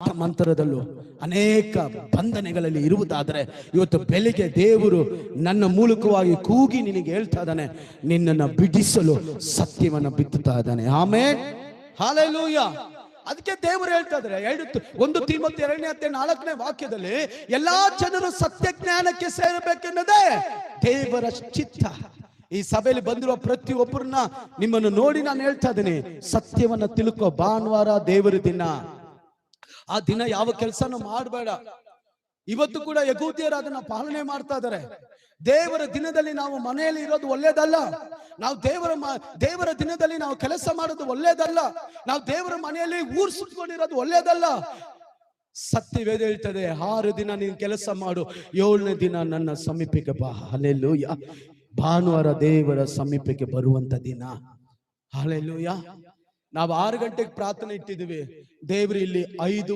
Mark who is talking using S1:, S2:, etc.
S1: ಮಂತ್ರದಲ್ಲೂ ಅನೇಕ ಬಂಧನೆಗಳಲ್ಲಿ ಇರುವುದಾದರೆ ಇವತ್ತು ಬೆಳಿಗ್ಗೆ ದೇವರು ನನ್ನ ಮೂಲಕವಾಗಿ ಕೂಗಿ ನಿನಗೆ ಹೇಳ್ತಾ ಇದ್ದಾನೆ, ನಿನ್ನನ್ನು ಬಿಡಿಸಲು ಸತ್ಯವನ್ನು ಬಿತ್ತುತ್ತಾ ಇದ್ದಾನೆ. Amen, hallelujah. ಅದಕ್ಕೆ ದೇವರು ಹೇಳ್ತಾ ಇದ್ದಾರೆ 1 ತಿಮೋಥೆಯ 2:4 ವಾಕ್ಯದಲ್ಲಿ ಎಲ್ಲಾ ಜನರು ಸತ್ಯ ಜ್ಞಾನಕ್ಕೆ ಸೇರಬೇಕೆನ್ನೋದೇ ದೇವರ ಚಿತ್ತ. ಈ ಸಭೆಯಲ್ಲಿ ಬಂದಿರುವ ಪ್ರತಿಯೊಬ್ಬರನ್ನ ನಿಮ್ಮನ್ನು ನೋಡಿ ನಾನು ಹೇಳ್ತಾ ಇದ್ದೀನಿ, ಸತ್ಯವನ್ನ ತಿಳ್ಕೋ. ಭಾನುವಾರ ದೇವರ ದಿನ. ಆ ದಿನ ಯಾವ ಕೆಲಸನೂ ಮಾಡಬೇಡ. ಇವತ್ತು ಕೂಡ ಯಹೂದ್ಯರು ಅದನ್ನ ಪಾಲನೆ ಮಾಡ್ತಾ ಇದ್ದಾರೆ. ದೇವರ ದಿನದಲ್ಲಿ ನಾವು ಮನೆಯಲ್ಲಿ ಇರೋದು ಒಳ್ಳೇದಲ್ಲ. ನಾವು ದೇವರ ದಿನದಲ್ಲಿ ನಾವು ಕೆಲಸ ಮಾಡೋದು ಒಳ್ಳೇದಲ್ಲ. ನಾವು ದೇವರ ಮನೆಯಲ್ಲಿ ಊರು ಸುತ್ತಕೊಂಡಿರೋದು ಒಳ್ಳೇದಲ್ಲ. ಸತ್ಯವೇದ ಹೇಳ್ತದೆ, 6 ದಿನ ನೀನು ಕೆಲಸ ಮಾಡು, 7ನೇ ದಿನ ನನ್ನ ಸಮೀಪಕ್ಕೆ ಬಾ. ಹಲ್ಲೆಲೂಯಾ. ಭಾನುವಾರ ದೇವರ ಸಮೀಪಕ್ಕೆ ಬರುವಂತ ದಿನ. ಹಲ್ಲೆಲೂಯಾ. ನಾವು 6 ಗಂಟೆಗೆ ಪ್ರಾರ್ಥನೆ ಇಟ್ಟಿದ್ದೀವಿ. ದೇವರು ಇಲ್ಲಿ 5